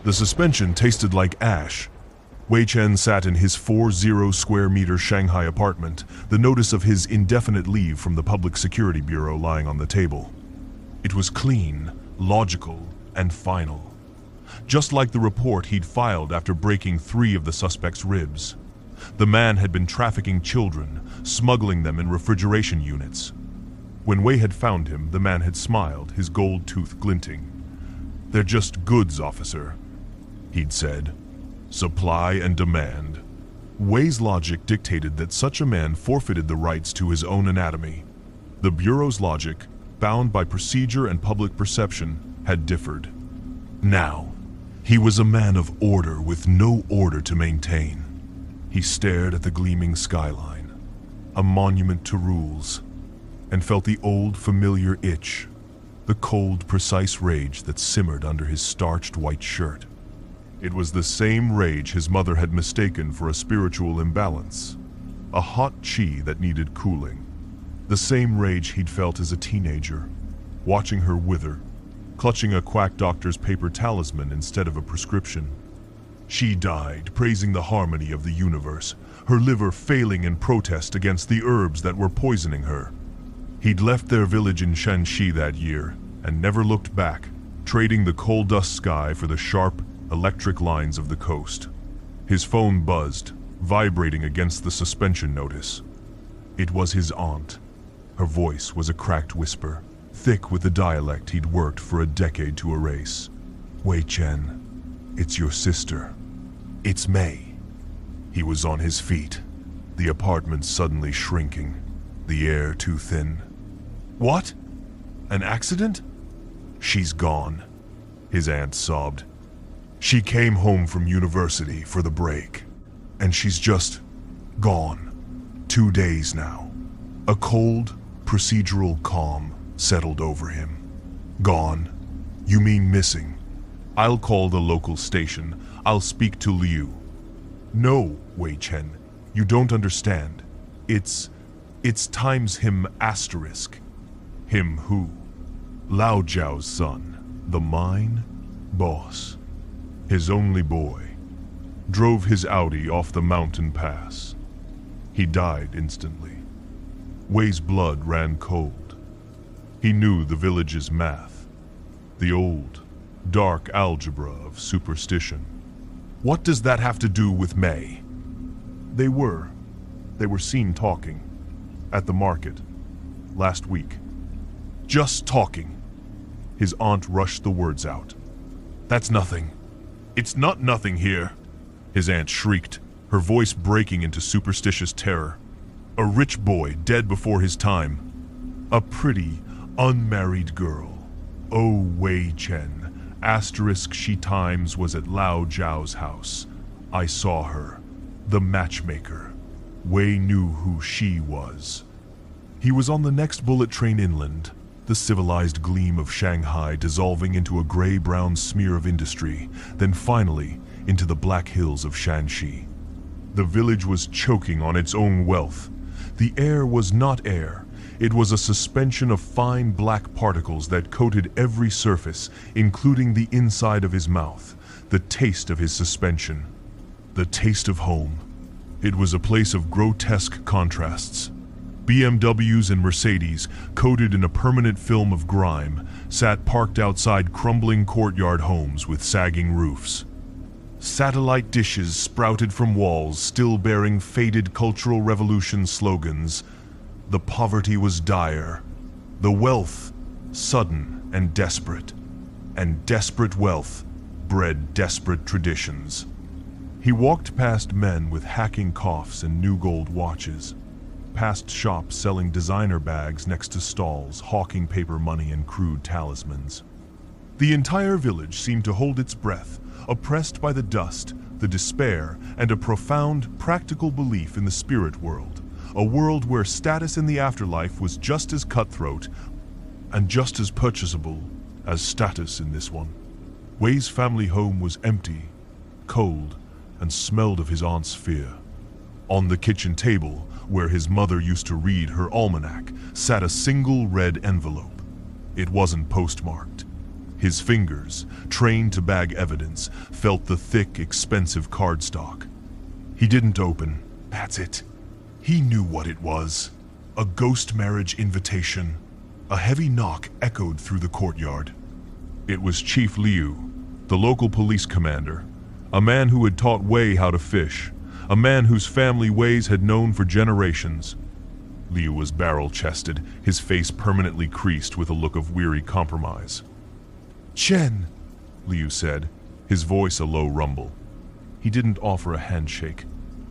The suspension tasted like ash. Wei Chen sat in his 40 square meter Shanghai apartment, the notice of his indefinite leave from the Public Security Bureau lying on the table. It was clean, logical, and final. Just like the report he'd filed after breaking 3 of the suspect's ribs. The man had been trafficking children, smuggling them in refrigeration units. When Wei had found him, the man had smiled, his gold tooth glinting. "They're just goods, officer," he'd said. Supply and demand. Wei's logic dictated that such a man forfeited the rights to his own anatomy. The Bureau's logic, bound by procedure and public perception, had differed. Now, he was a man of order with no order to maintain. He stared at the gleaming skyline, a monument to rules, and felt the old familiar itch, the cold, precise rage that simmered under his starched white shirt. It was the same rage his mother had mistaken for a spiritual imbalance, a hot chi that needed cooling. The same rage he'd felt as a teenager, watching her wither, clutching a quack doctor's paper talisman instead of a prescription. She died, praising the harmony of the universe, her liver failing in protest against the herbs that were poisoning her. He'd left their village in Shanxi that year and never looked back, trading the coal dust sky for the sharp, electric lines of the coast. His phone buzzed, vibrating against the suspension notice. It was his aunt. Her voice was a cracked whisper, thick with the dialect he'd worked for a decade to erase. "Wei Chen, it's your sister. It's May." He was on his feet, the apartment suddenly shrinking, the air too thin. "What? An accident?" "She's gone," his aunt sobbed. "She came home from university for the break, and she's just gone. 2 days now." A cold, procedural calm settled over him. "Gone? You mean missing? I'll call the local station. I'll speak to Liu." "No, Wei Chen, you don't understand. It's times him asterisk." "Him who?" "Lao Jiao's son, the mine boss. His only boy. Drove his Audi off the mountain pass. He died instantly." Wei's blood ran cold. He knew the village's math, the old, dark algebra of superstition. "What does that have to do with May?" They were seen talking. At the market. Last week. "Just talking." His aunt rushed the words out. "That's nothing. It's not nothing here," his aunt shrieked, her voice breaking into superstitious terror. "A rich boy dead before his time. A pretty, unmarried girl. Oh, Wei Chen, asterisk she times was at Lao Jiao's house. I saw her. The matchmaker. Wei knew who she was." He was on the next bullet train inland, the civilized gleam of Shanghai dissolving into a gray-brown smear of industry, then finally into the black hills of Shanxi. The village was choking on its own wealth. The air was not air. It was a suspension of fine black particles that coated every surface, including the inside of his mouth, the taste of his suspension. The taste of home. It was a place of grotesque contrasts. BMWs and Mercedes, coated in a permanent film of grime, sat parked outside crumbling courtyard homes with sagging roofs. Satellite dishes sprouted from walls still bearing faded Cultural Revolution slogans. The poverty was dire, the wealth sudden and desperate desperate wealth bred desperate traditions. He walked past men with hacking coughs and new gold watches, past shops selling designer bags next to stalls hawking paper money and crude talismans. The entire village seemed to hold its breath, oppressed by the dust, the despair, and a profound, practical belief in the spirit world, a world where status in the afterlife was just as cutthroat and just as purchasable as status in this one. Wei's family home was empty, cold, and smelled of his aunt's fear. On the kitchen table, where his mother used to read her almanac, sat a single red envelope. It wasn't postmarked. His fingers, trained to bag evidence, felt the thick, expensive cardstock. He didn't open. That's it. He knew what it was. A ghost marriage invitation. A heavy knock echoed through the courtyard. It was Chief Liu, the local police commander, a man who had taught Wei how to fish, a man whose family Wei's had known for generations. Liu was barrel-chested, his face permanently creased with a look of weary compromise. "Chen," Liu said, his voice a low rumble. He didn't offer a handshake,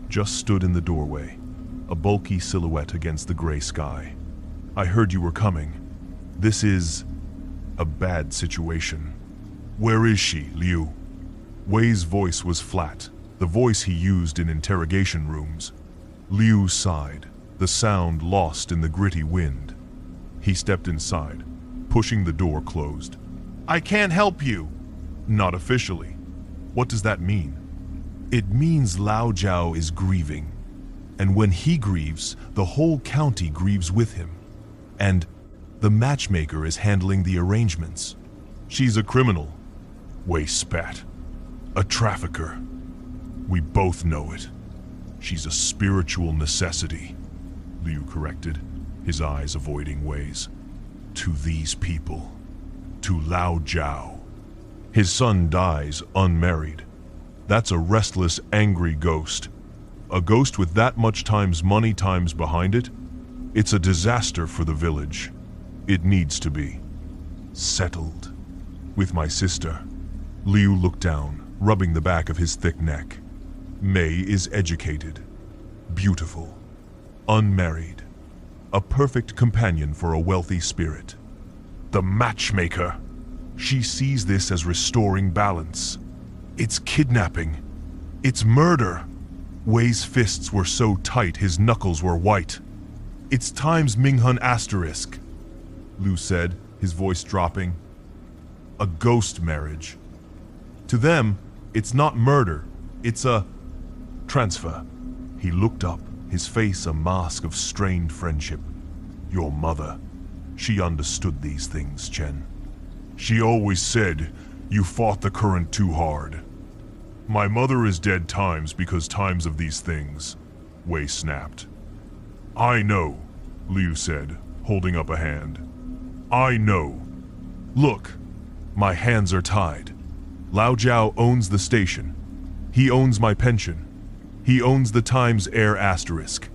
just stood in the doorway, a bulky silhouette against the gray sky. "I heard you were coming. This is a bad situation." "Where is she, Liu?" Wei's voice was flat, the voice he used in interrogation rooms. Liu sighed, the sound lost in the gritty wind. He stepped inside, pushing the door closed. "I can't help you." "Not officially." "What does that mean?" "It means Lao Jiao is grieving. And when he grieves, the whole county grieves with him. And the matchmaker is handling the arrangements." "She's a criminal." Wei spat. "A trafficker. We both know it. She's a spiritual necessity," Liu corrected, his eyes avoiding Wei's. "To these people. To Lao Jiao. His son dies unmarried. That's a restless, angry ghost. A ghost with that much times money times behind it? It's a disaster for the village. It needs to be settled. With my sister." Liu looked down, rubbing the back of his thick neck. "Mei is educated, beautiful, unmarried, a perfect companion for a wealthy spirit. The matchmaker. She sees this as restoring balance. It's kidnapping. It's murder." Wei's fists were so tight his knuckles were white. "It's times Minghun asterisk," Liu said, his voice dropping. "A ghost marriage. To them, it's not murder, it's a transfer." He looked up, his face a mask of strained friendship. "Your mother, she understood these things, Chen. She always said, you fought the current too hard." "My mother is dead times because times of these things," Wei snapped. "I know," Liu said, holding up a hand. "I know. Look, my hands are tied. Lao Jiao owns the station. He owns my pension. He owns the Times Air asterisk.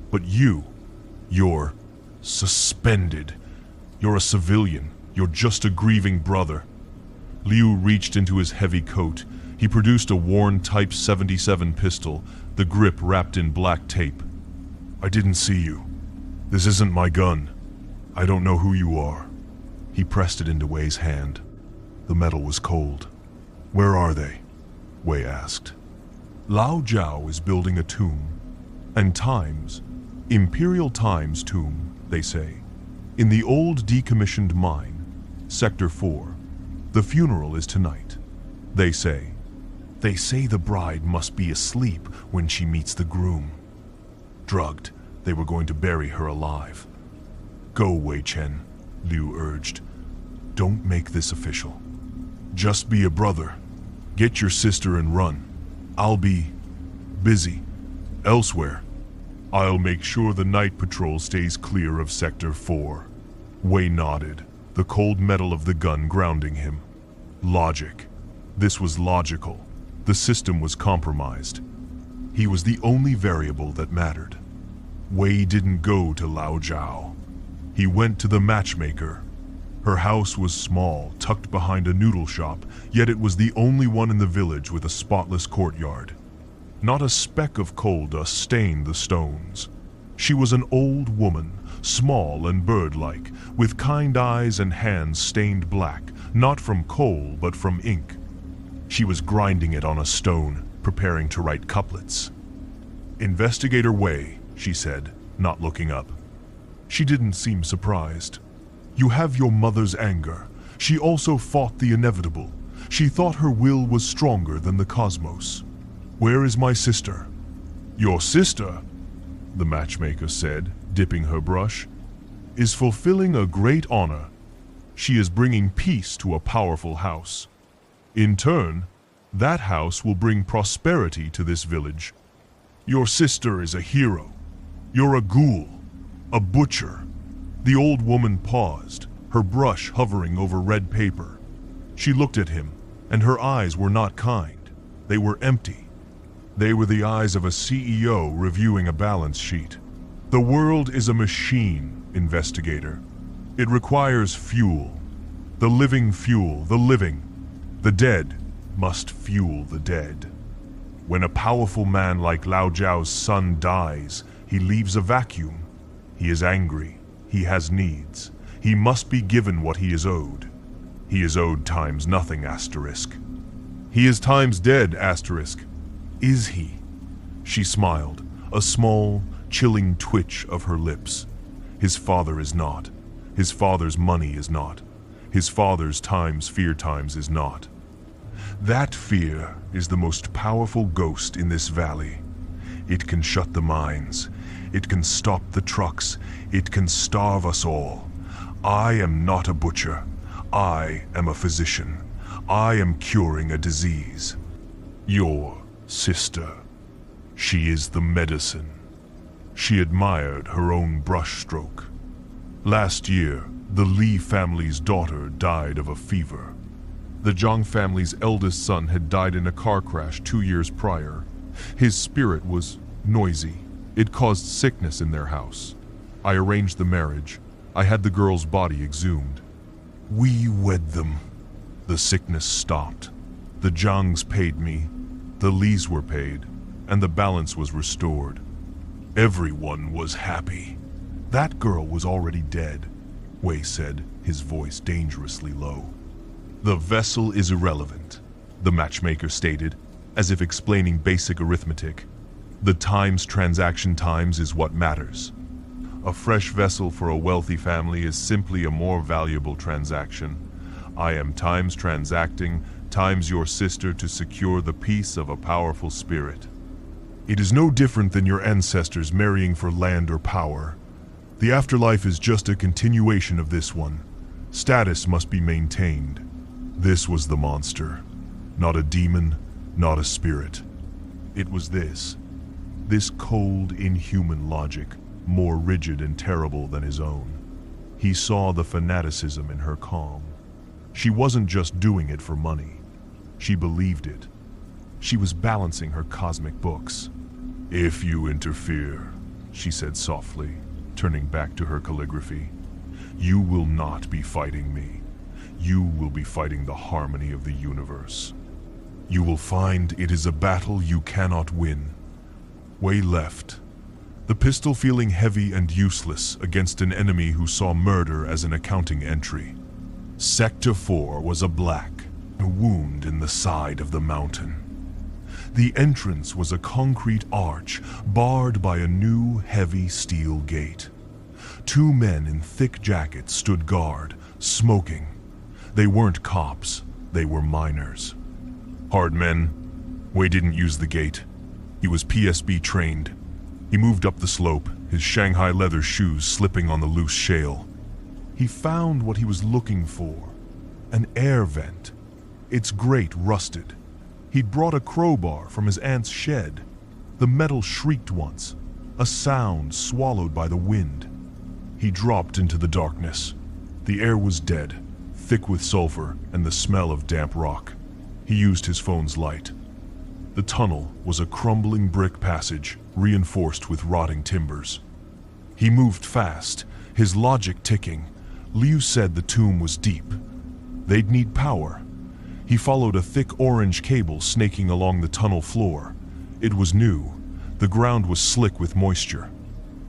But you're suspended. You're a civilian. You're just a grieving brother." Liu reached into his heavy coat. He produced a worn Type 77 pistol, the grip wrapped in black tape. "I didn't see you. This isn't my gun. I don't know who you are." He pressed it into Wei's hand. The metal was cold. "Where are they?" Wei asked. "Lao Jiao is building a tomb. And Times, Imperial Times tomb, they say, in the old decommissioned mine, Sector 4. The funeral is tonight, they say. They say the bride must be asleep when she meets the groom. Drugged, they were going to bury her alive." "Go, Wei Chen," Liu urged. "Don't make this official. Just be a brother. Get your sister and run. I'll be busy elsewhere. I'll make sure the night patrol stays clear of Sector 4. Wei nodded, the cold metal of the gun grounding him. Logic. This was logical. The system was compromised. He was the only variable that mattered. Wei didn't go to Lao Jiao. He went to the matchmaker. Her house was small, tucked behind a noodle shop, yet it was the only one in the village with a spotless courtyard. Not a speck of coal dust stained the stones. She was an old woman, small and bird-like, with kind eyes and hands stained black, not from coal but from ink. She was grinding it on a stone, preparing to write couplets. "Investigator Wei," she said, not looking up. She didn't seem surprised. "You have your mother's anger. She also fought the inevitable. She thought her will was stronger than the cosmos. Where is my sister?" "Your sister," the matchmaker said, dipping her brush, "is fulfilling a great honor. She is bringing peace to a powerful house. In turn, that house will bring prosperity to this village. Your sister is a hero. You're a ghoul, a butcher." The old woman paused, her brush hovering over red paper. She looked at him, and her eyes were not kind. They were empty. They were the eyes of a CEO reviewing a balance sheet. "The world is a machine, investigator. It requires fuel. The living fuel the living. The dead must fuel the dead. When a powerful man like Lao Jiao's son dies, he leaves a vacuum. He is angry. He has needs. He must be given what he is owed. He is owed times nothing, asterisk. He is times dead, asterisk. Is he?" She smiled, a small, chilling twitch of her lips. "His father is not. His father's money is not. His father's times fear times is not. That fear is the most powerful ghost in this valley. It can shut the mines. It can stop the trucks. It can starve us all. I am not a butcher. I am a physician. I am curing a disease. Your sister. She is the medicine." She admired her own brushstroke. Last year, the Li family's daughter died of a fever. The Zhang family's eldest son had died in a car crash 2 years prior. His spirit was noisy. It caused sickness in their house. I arranged the marriage. I had the girl's body exhumed. We wed them. The sickness stopped. The Zhangs paid me. The Lis were paid. And the balance was restored. Everyone was happy. That girl was already dead, Wei said, his voice dangerously low. The vessel is irrelevant, the matchmaker stated, as if explaining basic arithmetic. The times transaction times is what matters. A fresh vessel for a wealthy family is simply a more valuable transaction. I am times transacting, times your sister to secure the peace of a powerful spirit. It is no different than your ancestors marrying for land or power. The afterlife is just a continuation of this one. Status must be maintained. This was the monster. Not a demon, not a spirit. It was this cold, inhuman logic, more rigid and terrible than his own. He saw the fanaticism in her calm. She wasn't just doing it for money. She believed it. She was balancing her cosmic books. If you interfere, she said softly, turning back to her calligraphy, you will not be fighting me. You will be fighting the harmony of the universe. You will find it is a battle you cannot win. Wei left, the pistol feeling heavy and useless against an enemy who saw murder as an accounting entry. Sector 4 was a black, a wound in the side of the mountain. The entrance was a concrete arch, barred by a new, heavy steel gate. 2 men in thick jackets stood guard, smoking. They weren't cops, they were miners. Hard men. Wei didn't use the gate. He was PSB trained. He moved up the slope, his Shanghai leather shoes slipping on the loose shale. He found what he was looking for, an air vent. Its grate rusted. He'd brought a crowbar from his aunt's shed. The metal shrieked once, a sound swallowed by the wind. He dropped into the darkness. The air was dead, thick with sulfur and the smell of damp rock. He used his phone's light. The tunnel was a crumbling brick passage, reinforced with rotting timbers. He moved fast, his logic ticking. Liu said the tomb was deep. They'd need power. He followed a thick orange cable snaking along the tunnel floor. It was new. The ground was slick with moisture.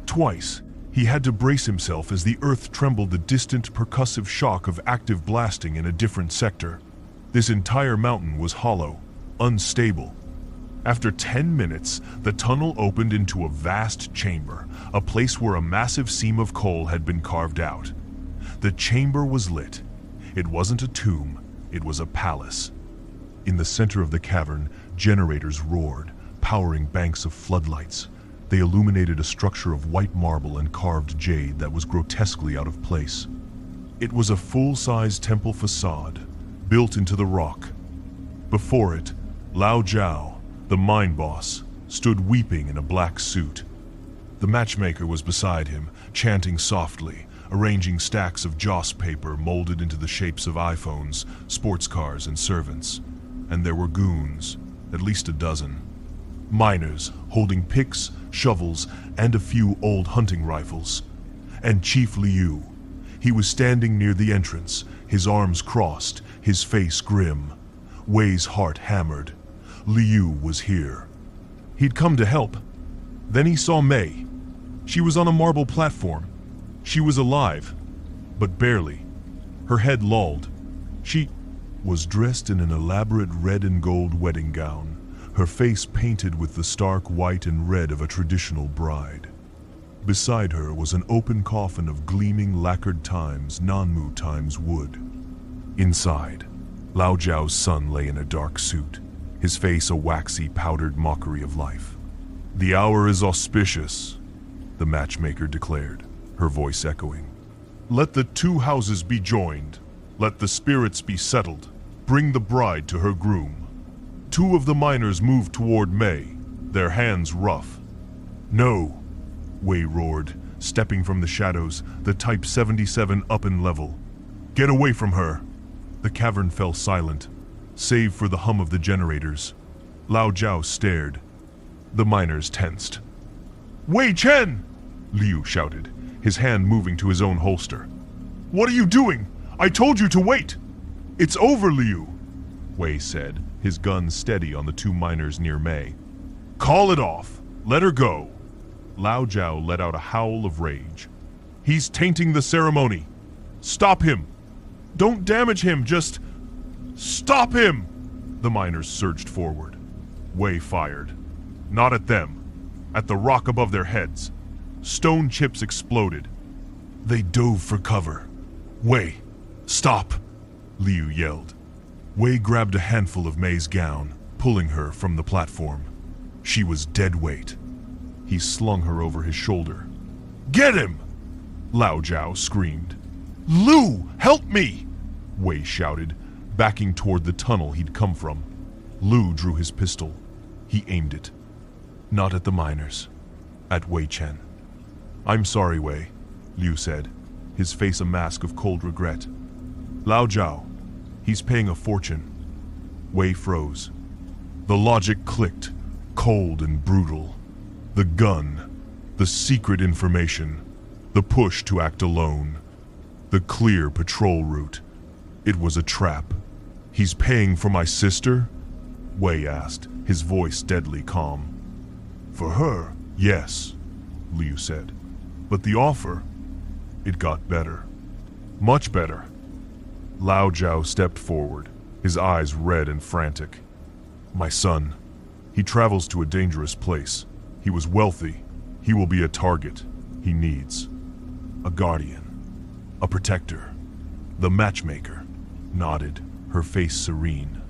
Twice, he had to brace himself as the earth trembled the distant percussive shock of active blasting in a different sector. This entire mountain was hollow, unstable. After 10 minutes, the tunnel opened into a vast chamber, a place where a massive seam of coal had been carved out. The chamber was lit. It wasn't a tomb, it was a palace. In the center of the cavern, generators roared, powering banks of floodlights. They illuminated a structure of white marble and carved jade that was grotesquely out of place. It was a full-size temple facade, built into the rock. Before it, Lao Jiao, the mine boss, stood weeping in a black suit. The matchmaker was beside him, chanting softly, arranging stacks of joss paper molded into the shapes of iPhones, sports cars, and servants. And there were goons, at least a dozen. Miners holding picks, shovels, and a few old hunting rifles. And Chief Liu. He was standing near the entrance, his arms crossed, his face grim. Wei's heart hammered. Liu was here. He'd come to help. Then he saw Mei. She was on a marble platform. She was alive, but barely. Her head lolled. She was dressed in an elaborate red and gold wedding gown, her face painted with the stark white and red of a traditional bride. Beside her was an open coffin of gleaming lacquered times Nanmu times wood. Inside, Lao Jiao's son lay in a dark suit, his face a waxy, powdered mockery of life. "The hour is auspicious," the matchmaker declared, her voice echoing. "Let the two houses be joined. Let the spirits be settled. Bring the bride to her groom." Two of the miners moved toward Mei, their hands rough. "No," Wei roared, stepping from the shadows, the Type 77 up in level. "Get away from her." The cavern fell silent, save for the hum of the generators. Lao Jiao stared. The miners tensed. "Wei Chen!" Liu shouted, his hand moving to his own holster. "What are you doing? I told you to wait!" "It's over, Liu," Wei said, his gun steady on the two miners near Mei. "Call it off. Let her go." Lao Jiao let out a howl of rage. "He's tainting the ceremony. Stop him. Don't damage him, just stop him." The miners surged forward. Wei fired. Not at them. At the rock above their heads. Stone chips exploded. They dove for cover. "Wei, stop!" Liu yelled. Wei grabbed a handful of Mei's gown, pulling her from the platform. She was dead weight. He slung her over his shoulder. "Get him!" Lao Jiao screamed. "Lu, help me!" Wei shouted, backing toward the tunnel he'd come from. Lu drew his pistol. He aimed it. Not at the miners. At Wei Chen. "I'm sorry, Wei," Liu said, his face a mask of cold regret. "Lao Jiao, he's paying a fortune." Wei froze. The logic clicked, cold and brutal. The gun, the secret information, the push to act alone, the clear patrol route. It was a trap. "He's paying for my sister?" Wei asked, his voice deadly calm. "For her, yes," Liu said. "But the offer, it got better. Much better." Lao Jiao stepped forward, his eyes red and frantic. "My son, he travels to a dangerous place. He was wealthy. He will be a target. He needs a guardian, a protector." The matchmaker nodded, her face serene.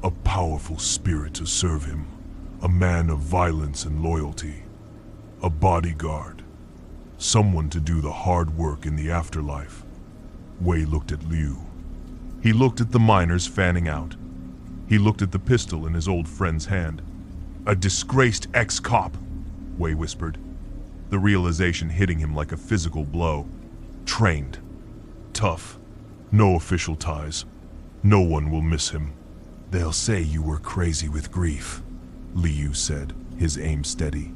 "A powerful spirit to serve him, a man of violence and loyalty, a bodyguard, someone to do the hard work in the afterlife." Wei looked at Liu. He looked at the miners fanning out. He looked at the pistol in his old friend's hand. "A disgraced ex-cop," Wei whispered, the realization hitting him like a physical blow. "Trained. Tough. No official ties. No one will miss him." "They'll say you were crazy with grief," Liu said, his aim steady.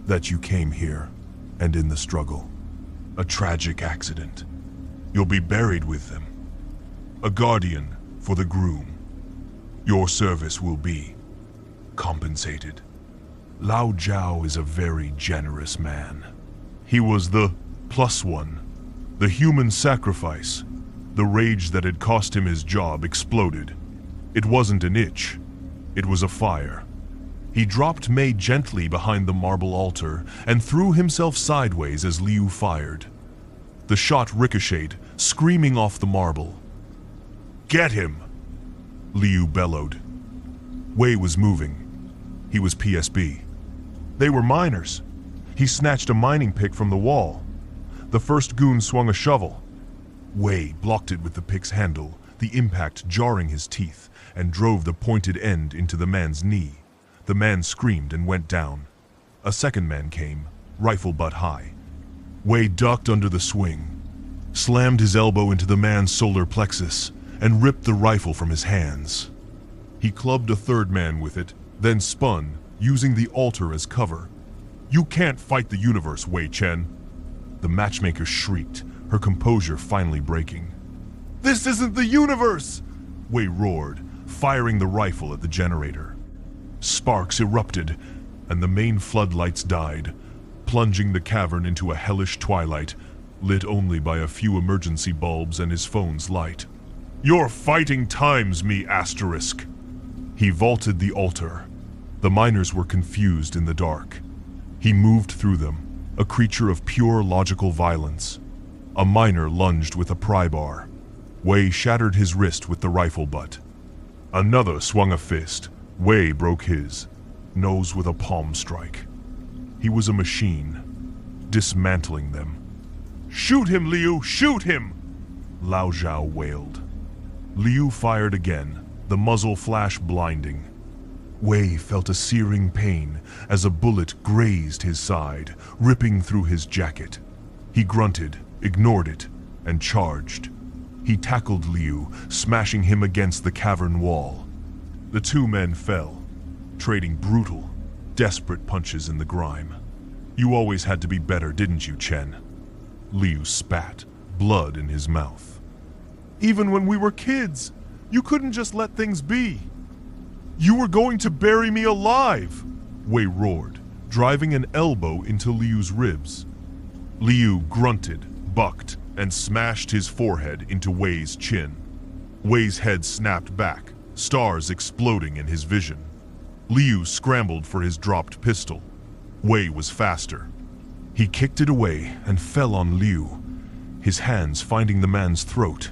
"That you came here, and in the struggle. A tragic accident. You'll be buried with them. A guardian for the groom. Your service will be compensated." Lao Jiao is a very generous man. He was the plus one, the human sacrifice. The rage that had cost him his job exploded. It wasn't an itch. It was a fire. He dropped Mei gently behind the marble altar and threw himself sideways as Liu fired. The shot ricocheted, screaming off the marble. "Get him!" Liu bellowed. Wei was moving. He was PSB. They were miners. He snatched a mining pick from the wall. The first goon swung a shovel. Wei blocked it with the pick's handle, the impact jarring his teeth, and drove the pointed end into the man's knee. The man screamed and went down. A second man came, rifle butt high. Wei ducked under the swing, slammed his elbow into the man's solar plexus, and ripped the rifle from his hands. He clubbed a third man with it, then spun, using the altar as cover. "You can't fight the universe, Wei Chen!" The matchmaker shrieked, her composure finally breaking. "This isn't the universe!" Wei roared, firing the rifle at the generator. Sparks erupted, and the main floodlights died, plunging the cavern into a hellish twilight, lit only by a few emergency bulbs and his phone's light. "You're fighting times me, asterisk!" He vaulted the altar. The miners were confused in the dark. He moved through them, a creature of pure logical violence. A miner lunged with a pry bar. Wei shattered his wrist with the rifle butt. Another swung a fist. Wei broke his, nose with a palm strike. He was a machine, dismantling them. "Shoot him, Liu! Shoot him!" Lao Zhao wailed. Liu fired again, the muzzle flash blinding. Wei felt a searing pain as a bullet grazed his side, ripping through his jacket. He grunted, ignored it, and charged. He tackled Liu, smashing him against the cavern wall. The two men fell, trading brutal, desperate punches in the grime. "You always had to be better, didn't you, Chen?" Liu spat, blood in his mouth. "Even when we were kids, you couldn't just let things be. You were going to bury me alive!" Wei roared, driving an elbow into Liu's ribs. Liu grunted, bucked, and smashed his forehead into Wei's chin. Wei's head snapped back, stars exploding in his vision. Liu scrambled for his dropped pistol. Wei was faster. He kicked it away and fell on Liu, his hands finding the man's throat.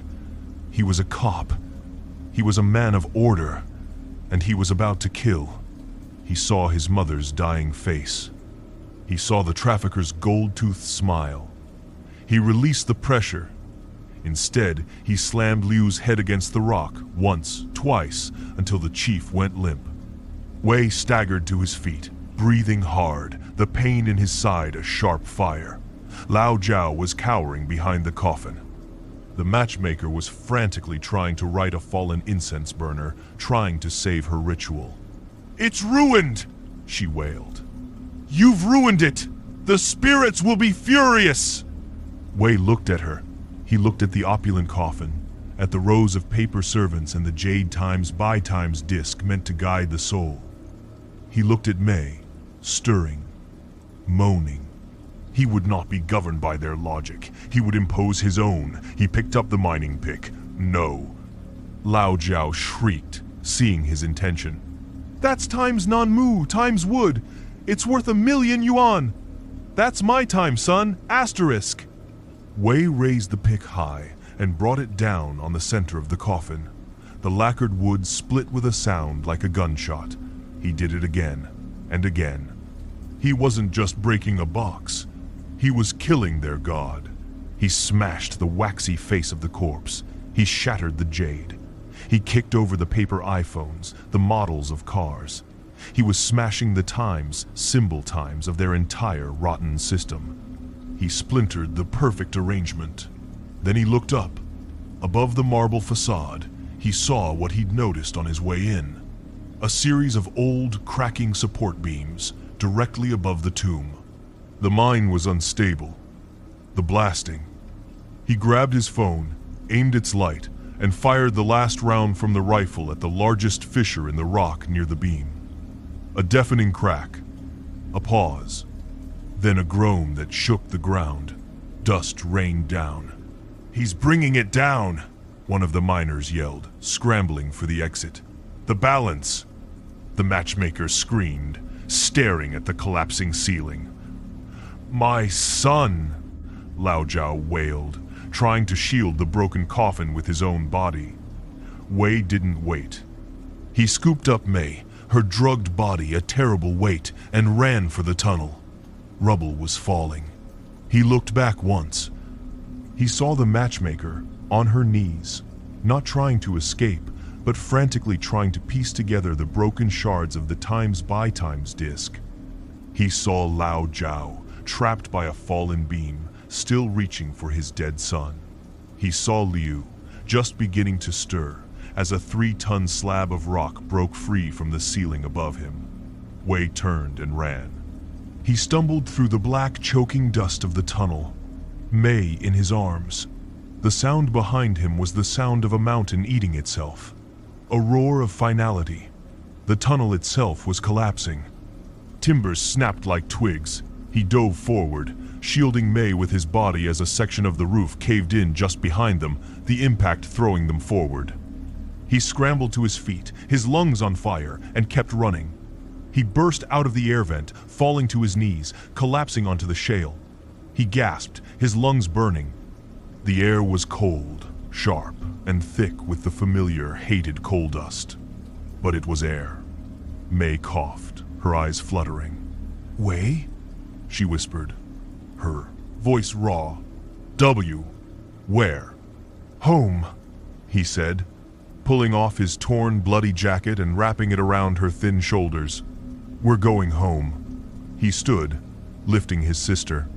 He was a cop. He was a man of order, and he was about to kill. He saw his mother's dying face. He saw the trafficker's gold-toothed smile. He released the pressure. Instead, he slammed Liu's head against the rock, once, twice, until the chief went limp. Wei staggered to his feet, breathing hard, the pain in his side a sharp fire. Lao Zhao was cowering behind the coffin. The matchmaker was frantically trying to right a fallen incense burner, trying to save her ritual. "It's ruined!" she wailed. "You've ruined it! The spirits will be furious!" Wei looked at her. He looked at the opulent coffin, at the rows of paper servants and the Jade Times by Times disc meant to guide the soul. He looked at Mei, stirring, moaning. He would not be governed by their logic. He would impose his own. He picked up the mining pick. No. Lao Zhao shrieked, seeing his intention. "That's times non-mu, times wood. It's worth 1,000,000 yuan. That's my time, son, asterisk." Wei raised the pick high and brought it down on the center of the coffin. The lacquered wood split with a sound like a gunshot. He did it again and again. He wasn't just breaking a box. He was killing their god. He smashed the waxy face of the corpse. He shattered the jade. He kicked over the paper iPhones, the models of cars. He was smashing the times, symbol times of their entire rotten system. He splintered the perfect arrangement. Then he looked up. Above the marble facade, he saw what he'd noticed on his way in. A series of old, cracking support beams directly above the tomb. The mine was unstable. The blasting. He grabbed his phone, aimed its light, and fired the last round from the rifle at the largest fissure in the rock near the beam. A deafening crack. A pause. Then a groan that shook the ground. Dust rained down. "He's bringing it down!" one of the miners yelled, scrambling for the exit. "The balance!" The matchmaker screamed, staring at the collapsing ceiling. "My son!" Lao Zhao wailed, trying to shield the broken coffin with his own body. Wei didn't wait. He scooped up Mei, her drugged body a terrible weight, and ran for the tunnel. Rubble was falling. He looked back once. He saw the matchmaker, on her knees, not trying to escape, but frantically trying to piece together the broken shards of the Times by Times disc. He saw Lao Jiao, trapped by a fallen beam, still reaching for his dead son. He saw Liu, just beginning to stir, as a 3-ton slab of rock broke free from the ceiling above him. Wei turned and ran. He stumbled through the black, choking dust of the tunnel, Mei in his arms. The sound behind him was the sound of a mountain eating itself. A roar of finality. The tunnel itself was collapsing. Timbers snapped like twigs. He dove forward, shielding Mei with his body as a section of the roof caved in just behind them, the impact throwing them forward. He scrambled to his feet, his lungs on fire, and kept running. He burst out of the air vent, falling to his knees, collapsing onto the shale. He gasped, his lungs burning. The air was cold, sharp, and thick with the familiar, hated coal dust. But it was air. Mei coughed, her eyes fluttering. "Wei?" she whispered, her voice raw. "W. Where?" "Home," he said, pulling off his torn, bloody jacket and wrapping it around her thin shoulders. "We're going home." He stood, lifting his sister.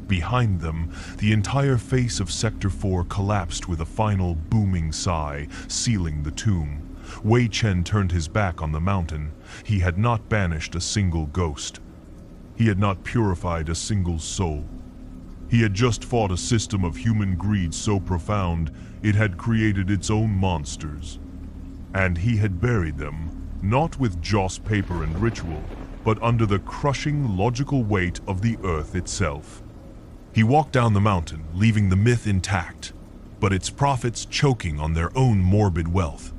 Behind them, the entire face of Sector 4 collapsed with a final booming sigh, sealing the tomb. Wei Chen turned his back on the mountain. He had not banished a single ghost. He had not purified a single soul. He had just fought a system of human greed so profound it had created its own monsters. And he had buried them, not with joss paper and ritual, but under the crushing logical weight of the earth itself. He walked down the mountain, leaving the myth intact, but its prophets choking on their own morbid wealth.